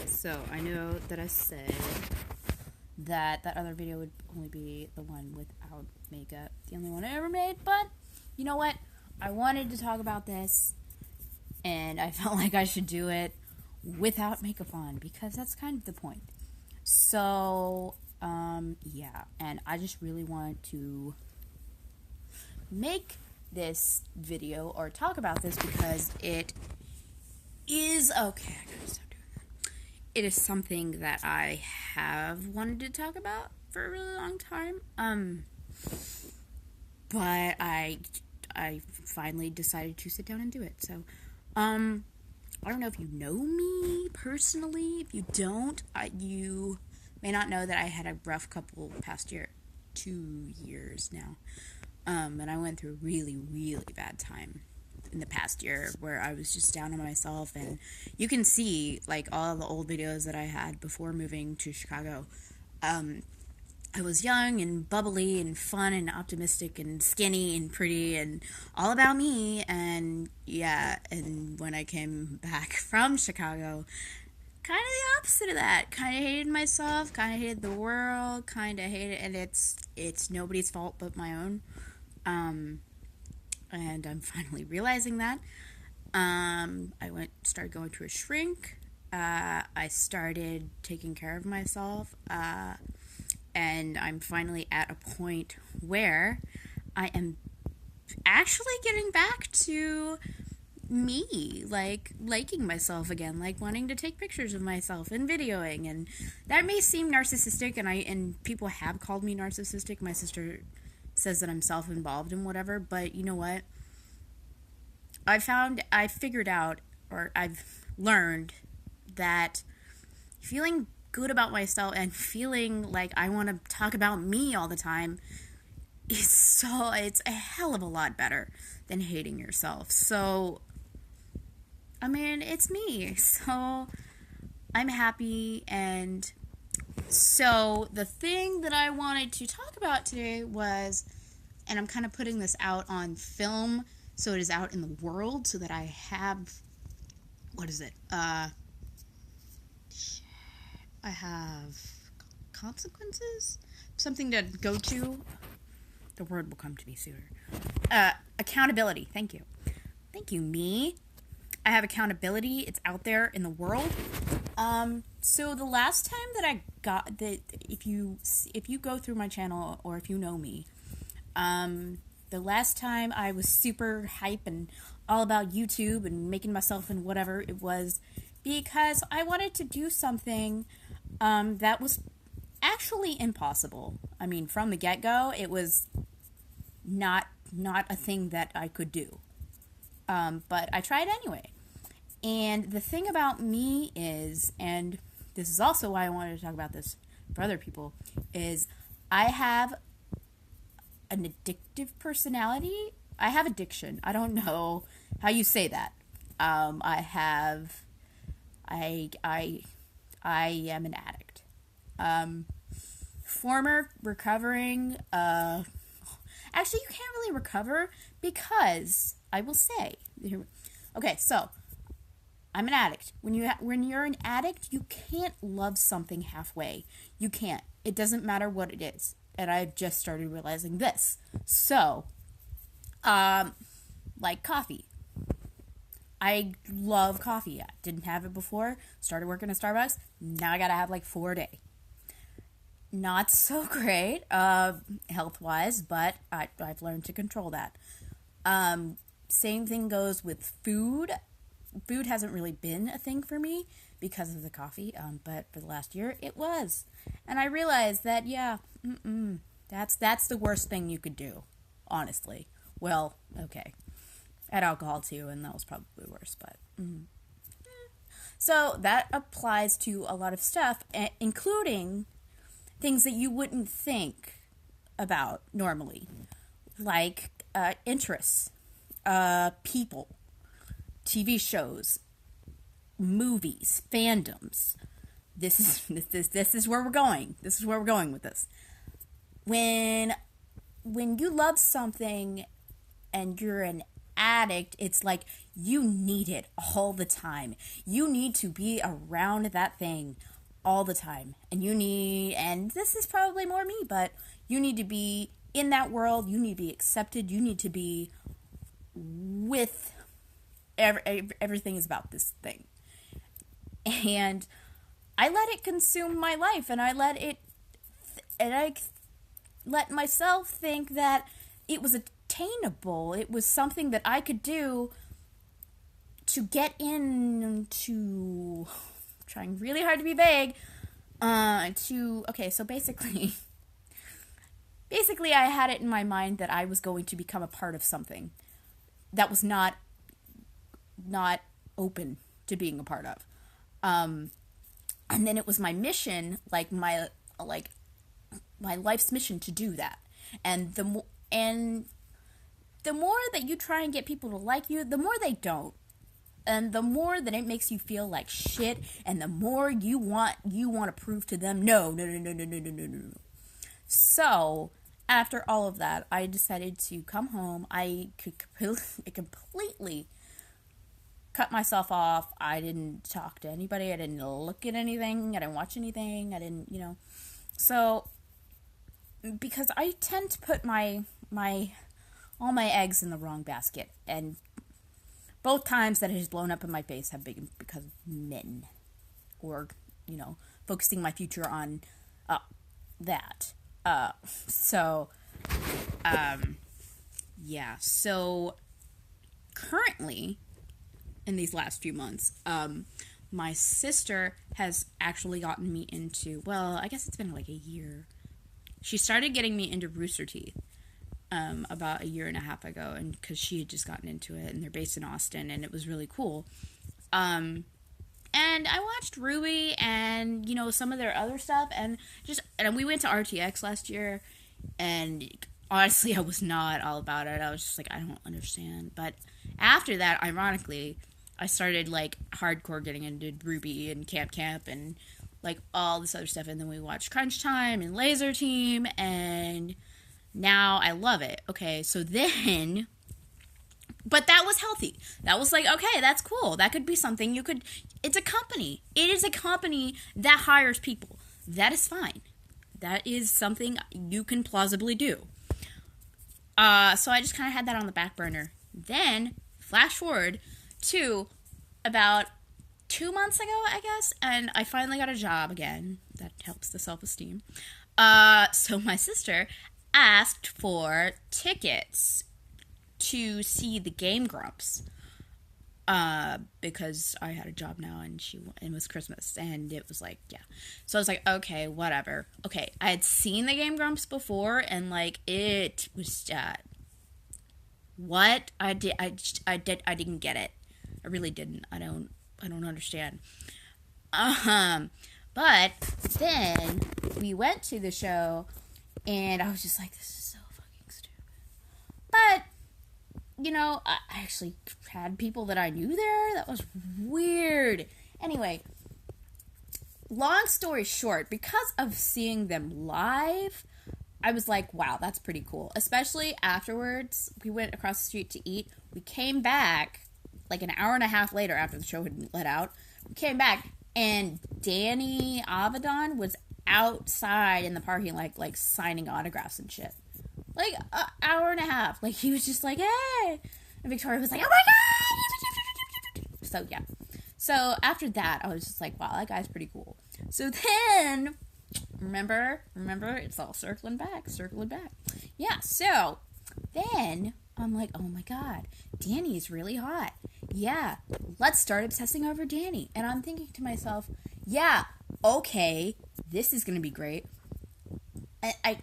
So I know that I said that other video would only be the one without makeup, the only one I ever made, but you know what? I wanted to talk about this, and I felt like I should do it without makeup on, because that's kind of the point. So, yeah, and I just really want to make this video or talk about this because it is, okay, I gotta stop doing that. It is something that I have wanted to talk about for a really long time, but I finally decided to sit down and do it. So, I don't know if you know me personally. If you don't, you may not know that I had a rough couple past year, 2 years now. And I went through a really, really bad time in the past year where I was just down on myself. And you can see, like, all the old videos that I had before moving to Chicago. I was young and bubbly and fun and optimistic and skinny and pretty and all about me. And yeah, and when I came back from Chicago, kind of the opposite of that. Kind of hated myself, kind of hated the world, kind of hated, and it's nobody's fault but my own. And I'm finally realizing that. I started going to a shrink. I started taking care of myself. And I'm finally at a point where I am actually getting back to me, like liking myself again, like wanting to take pictures of myself and videoing. And that may seem narcissistic, and people have called me narcissistic. My sister says that I'm self-involved and whatever, but you know what? I've learned that feeling good about myself and feeling like I want to talk about me all the time it's a hell of a lot better than hating yourself. So, I mean, it's me. So, I'm happy. And so, the thing that I wanted to talk about today was, and I'm kind of putting this out on film, so it is out in the world, so that I have, what is it? I have consequences? Something to go to. The word will come to me sooner. Accountability. Thank you. Thank you, me. I have accountability. It's out there in the world. So the last time that I got that, if you go through my channel or if you know me, the last time I was super hype and all about YouTube and making myself and whatever, it was because I wanted to do something that was actually impossible. I mean, from the get-go, it was not a thing that I could do. But I tried anyway. And the thing about me is, and this is also why I wanted to talk about this for other people, is I have an addictive personality. I have addiction. I don't know how you say that. I am an addict. Former recovering, actually you can't really recover because I will say, okay, so I'm an addict. When you're an addict, you can't love something halfway. You can't. It doesn't matter what it is. And I've just started realizing this. So, like coffee. I love coffee. I didn't have it before. Started working at Starbucks. Now I gotta have like 4 a day. Not so great, health-wise, but I've learned to control that. Same thing goes with food. Food hasn't really been a thing for me because of the coffee, but for the last year, it was. And I realized that, yeah, that's the worst thing you could do, honestly. Well, okay. I had alcohol too, and that was probably worse, but... So that applies to a lot of stuff, including things that you wouldn't think about normally, like interests, people, TV shows, movies, fandoms. This is where we're going. This is where we're going with this. When you love something and you're an addict, it's like you need it all the time. You need to be around that thing all the time. And this is probably more me, but you need to be in that world. You need to be accepted. You need to be with everything is about this thing. And I let it consume my life, and I let myself think that it was attainable. It was something that I could do to get into, trying really hard to be vague, so basically I had it in my mind that I was going to become a part of something that was not open to being a part of. And then it was my mission, my life's mission to do that. And the more that you try and get people to like you, the more they don't. And the more that it makes you feel like shit, and the more you want to prove to them, no. So, after all of that, I decided to come home. I completely cut myself off. I didn't talk to anybody. I didn't look at anything. I didn't watch anything. I didn't, So, because I tend to put all my eggs in the wrong basket, and both times that it has blown up in my face have been because of men, or focusing my future on that. So currently, in these last few months, my sister has actually gotten me into, well, I guess it's been like a year. She started getting me into Rooster Teeth about a year and a half ago, and because she had just gotten into it, and they're based in Austin, and it was really cool. And I watched Ruby and, some of their other stuff, and we went to RTX last year, and honestly, I was not all about it. I was just like, I don't understand. But after that, ironically, I started, hardcore getting into Ruby and Camp and, all this other stuff, and then we watched Crunch Time and Laser Team, and now I love it. Okay, so then, but that was healthy. That was okay, that's cool. That could be something it's a company. It is a company that hires people. That is fine. That is something you can plausibly do. So I just kind of had that on the back burner. Then, flash forward to about 2 months ago, I guess, and I finally got a job again. That helps the self-esteem. So my sister asked for tickets to see the Game Grumps, because I had a job now, and it was Christmas, and it was so I was like, okay, whatever. Okay, I had seen the Game Grumps before, and it was what I didn't get it. I really didn't. I don't understand. But then we went to the show, and I was just like, this is so fucking stupid. But, I actually had people that I knew there. That was weird. Anyway, long story short, because of seeing them live, I was like, wow, that's pretty cool. Especially afterwards, we went across the street to eat. We came back, an hour and a half later after the show had let out. We came back, and Danny Avedon was outside in the parking lot, signing autographs and shit. An hour and a half. He was just like, hey! And Victoria was like, oh my god! So, yeah. So, after that, I was just like, wow, that guy's pretty cool. So then, remember, it's all circling back. Yeah, so, then, I'm like, oh my god, Danny is really hot. Yeah, let's start obsessing over Danny. And I'm thinking to myself, yeah, okay, this is going to be great.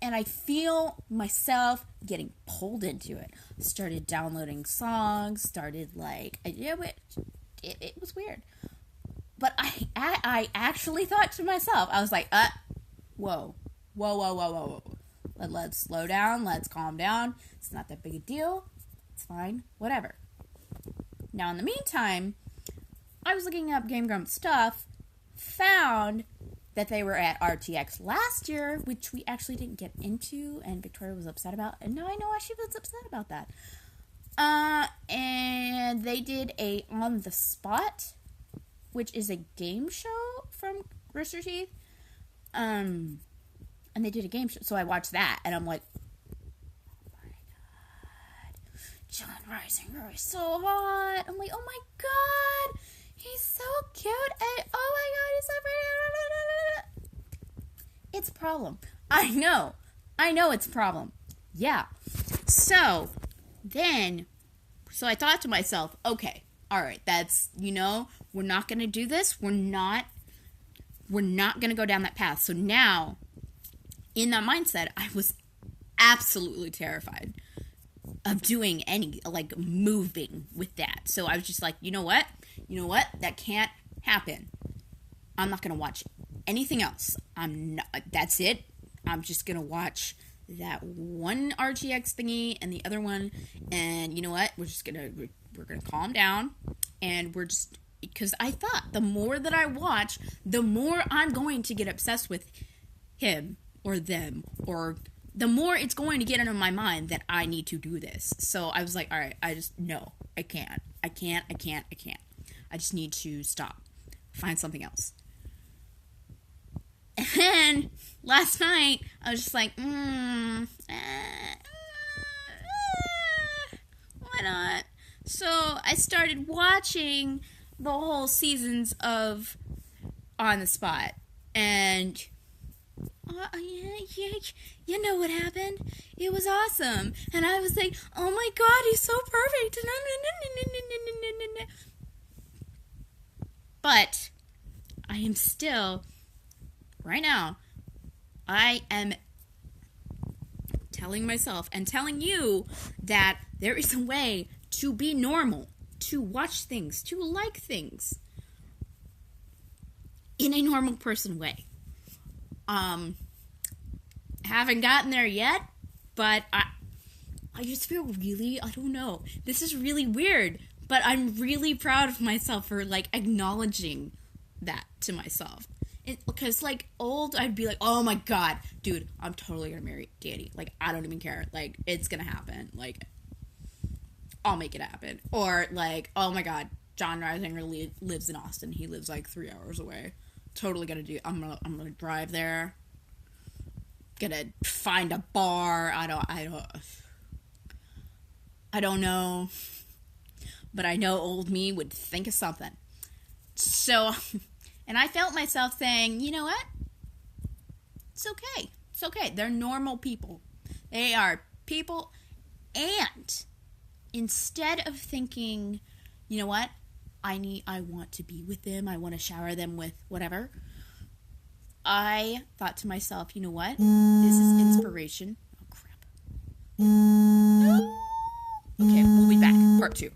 And I feel myself getting pulled into it. Started downloading songs, it was weird. But I actually thought to myself, I was like, whoa. Let's slow down, let's calm down. It's not that big a deal. It's fine, whatever. Now, in the meantime, I was looking up Game Grumps stuff, found that they were at RTX last year, which we actually didn't get into, and Victoria was upset about, and now I know why she was upset about that. And they did a On the Spot, which is a game show from Rooster Teeth. And they did a game show, so I watched that, and I'm like, oh my god, John Reisinger is so hot. I'm like, oh my god, he's so cute, and oh my god, he's so pretty. It's a problem. I know it's a problem. Yeah. So I thought to myself, okay, all right, that's, we're not going to do this. We're not going to go down that path. So now, in that mindset, I was absolutely terrified of doing any, moving with that. So I was just like, you know what? That can't happen. I'm not going to watch anything else. That's it. I'm just going to watch that one RTX thingy and the other one. And you know what? We're going to calm down. And because I thought the more that I watch, the more I'm going to get obsessed with him or them, or the more it's going to get into my mind that I need to do this. So I was like, all right, I can't. I just need to stop. Find something else. And last night, I was just like, why not? So I started watching the whole seasons of On the Spot. And you know what happened? It was awesome. And I was like, oh my god, he's so perfect. But I am still, right now, I am telling myself and telling you that there is a way to be normal, to watch things, to like things in a normal person way. Haven't gotten there yet, but I just feel really, I don't know. This is really weird, but I'm really proud of myself for, acknowledging that to myself. Because, I'd be like, oh my god, dude, I'm totally gonna marry Danny. I don't even care. It's gonna happen. I'll make it happen. Or, oh my god, John Reisinger lives in Austin. He lives, 3 hours away. Totally gonna do, I'm gonna drive there. Gonna find a bar. I don't know. But I know old me would think of something. So, and I felt myself saying, you know what? It's okay. It's okay. They're normal people. They are people. And instead of thinking, you know what? I want to be with them. I want to shower them with whatever. I thought to myself, you know what? This is inspiration. Oh, crap. Okay, we'll be back. Part 2.